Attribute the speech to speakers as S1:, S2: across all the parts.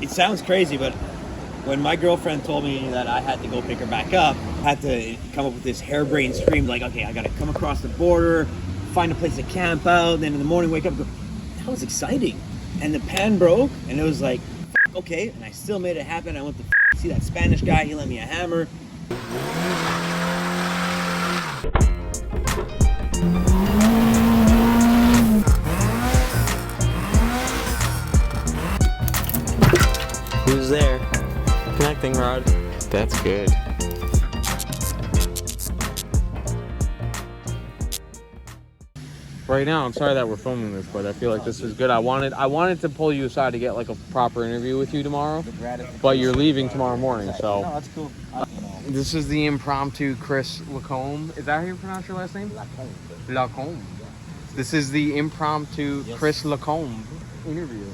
S1: It sounds crazy, but when my girlfriend told me that I had to go pick her back up, I had to come up with this harebrained scheme like, okay, I gotta come across the border, find a place to camp out, then in the morning wake up and go, that was exciting. And the pan broke, and it was like, okay, and I still made it happen. I went to see that Spanish guy, he lent me a hammer.
S2: Who's there? Connecting rod. That's good. Right now, I'm sorry that we're filming this, but I feel like this is good. I wanted to pull you aside to get like a proper interview with you tomorrow, but you're leaving tomorrow morning, so.
S1: No, that's cool.
S2: This is the impromptu Chris Lacombe. Is that how you pronounce your last name? Lacombe. This is the impromptu Chris Lacombe interview.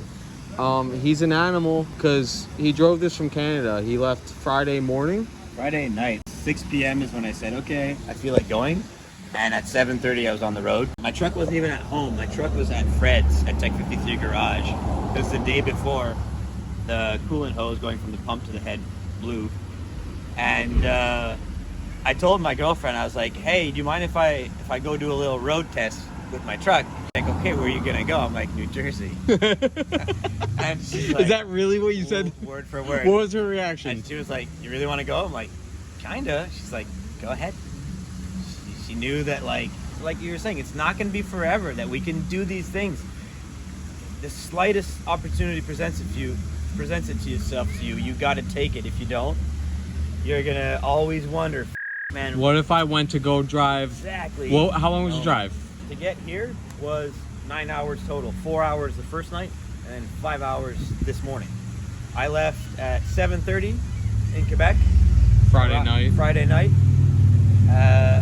S2: He's an animal because he drove this from Canada. He left Friday morning.
S1: Friday night, 6 p.m. is when I said, okay, I feel like going. And at 7:30, I was on the road. My truck wasn't even at home. My truck was at Fred's at Tech 53 Garage. It was the day before the coolant hose going from the pump to the head blew. And I told my girlfriend, I was like, hey, do you mind if I go do a little road test with my truck? Like, okay, where are you gonna go? I'm like, New Jersey. And she's like,
S2: is that really what you said?
S1: Word for word.
S2: What was her reaction?
S1: And she was like, you really want to go? I'm like, kinda. She's like, go ahead. She knew that, like you were saying, it's not going to be forever, that we can do these things. The slightest opportunity presents it to yourself to you. You got to take it. If you don't, you're going to always wonder, man.
S2: What if I went to go drive?
S1: Exactly.
S2: Well, how long was the drive?
S1: To get here was 9 hours total. 4 hours the first night, and then 5 hours this morning. I left at 7:30 in Quebec.
S2: Friday night.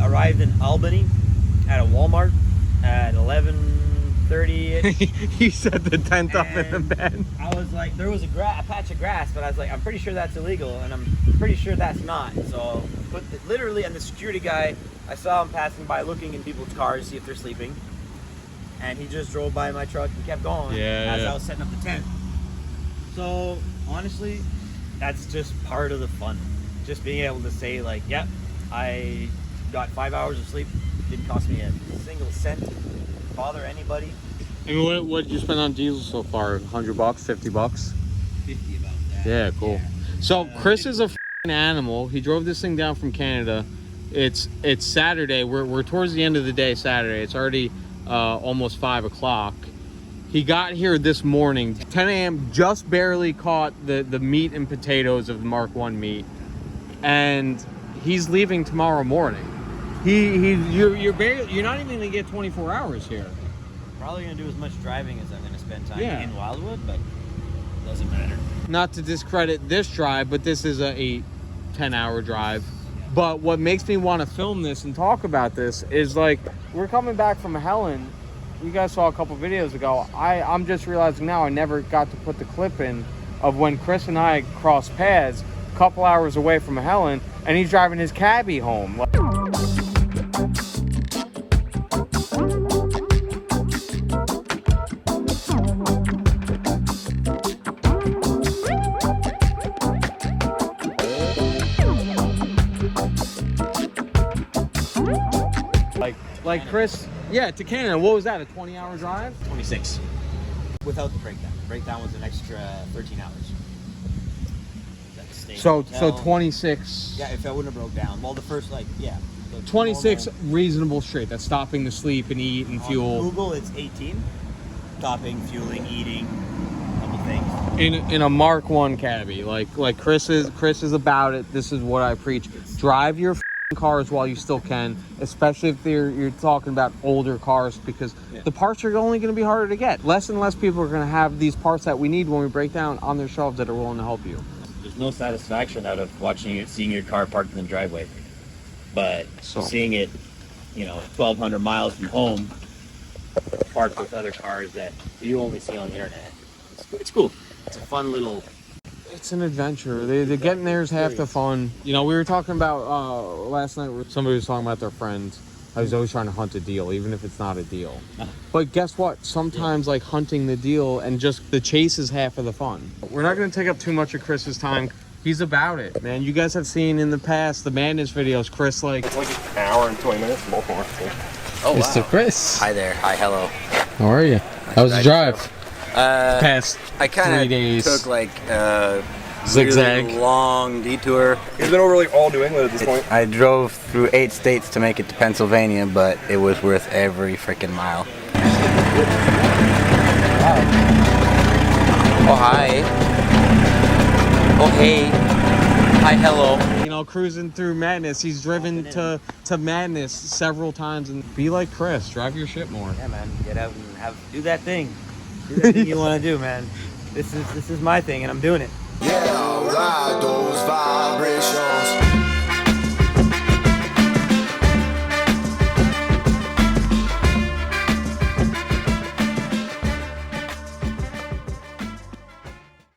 S1: Arrived in Albany at a Walmart at 11:30.
S2: He set the tent up in the bed.
S1: I was like, there was a patch of grass, but I was like, I'm pretty sure that's illegal, and I'm pretty sure that's not. So literally, and the security guy, I saw him passing by looking in people's cars to see if they're sleeping, and he just drove by my truck and kept going as I was setting up the tent. So honestly, that's just part of the fun. Just being able to say like, yep, I got 5 hours of sleep. Didn't cost me a single cent. Didn't bother anybody.
S2: And what did you spend on diesel so far? $100, $50?
S1: 50 about that.
S2: Yeah, cool. Yeah. So Chris is a f***ing animal. He drove this thing down from Canada. It's Saturday. We're towards the end of the day Saturday. It's already almost 5 o'clock. He got here this morning, 10 a.m. Just barely caught the meat and potatoes of the Mark 1 meat, and he's leaving tomorrow morning. You're not even gonna get 24 hours here.
S1: Probably gonna do as much driving as I'm gonna spend time in Wildwood, but it doesn't matter.
S2: Not to discredit this drive, but this is a 10-hour drive. Yeah. But what makes me want to film this and talk about this is, like, we're coming back from Helen. You guys saw a couple videos ago. I'm just realizing now I never got to put the clip in of when Chris and I crossed paths a couple hours away from Helen, and he's driving his cabbie home. Like Chris, to Canada. What was that, a 20-hour drive?
S1: 26. Without the breakdown. The breakdown was an extra 13 hours.
S2: So 26.
S1: Yeah, if I wouldn't have broke down. Well, the first,
S2: 26 reasonable straight. That's stopping to sleep and eat and fuel.
S1: On Google, it's 18. Stopping, fueling, eating, a couple things.
S2: In a Mark 1 cabbie. Like Chris is about it. This is what I preach. Drive your cars while you still can, especially if you're talking about older cars, because the parts are only going to be harder to get. Less and less people are going to have these parts that we need when we break down on their shelves that are willing to help you.
S1: There's no satisfaction out of seeing your car parked in the driveway, but seeing it, 1,200 miles from home, parked with other cars that you only see on the internet. It's cool. It's a fun little.
S2: It's an adventure. The getting there is half the fun. We were talking about last night where somebody was talking about their friends, I was always trying to hunt a deal, even if it's not a deal. But guess what? Sometimes like hunting the deal and just the chase is half of the fun. We're not going to take up too much of Chris's time. He's about it, man. You guys have seen in the past the madness videos, Chris, like...
S3: It's like an hour and 20 minutes, more.
S1: Oh, wow.
S4: Mr. Chris.
S1: Hi there. Hi, hello.
S4: How are you? How was the drive?
S2: Past
S1: I
S2: 3
S1: kind
S2: days.
S1: of took like
S2: Zigzag.
S1: really long detour.
S3: He's been over like all New England at this point.
S1: I drove through 8 states to make it to Pennsylvania, but it was worth every freaking mile. Oh, hi. Oh, hey. Hi, hello.
S2: You know, cruising through madness. He's driven to madness several times. And be like Chris. Drive your shit more.
S1: Yeah, man. Get out and do that thing. Do that thing you want to do, man. This is my thing, and I'm doing it.
S5: Yeah, ride those vibrations.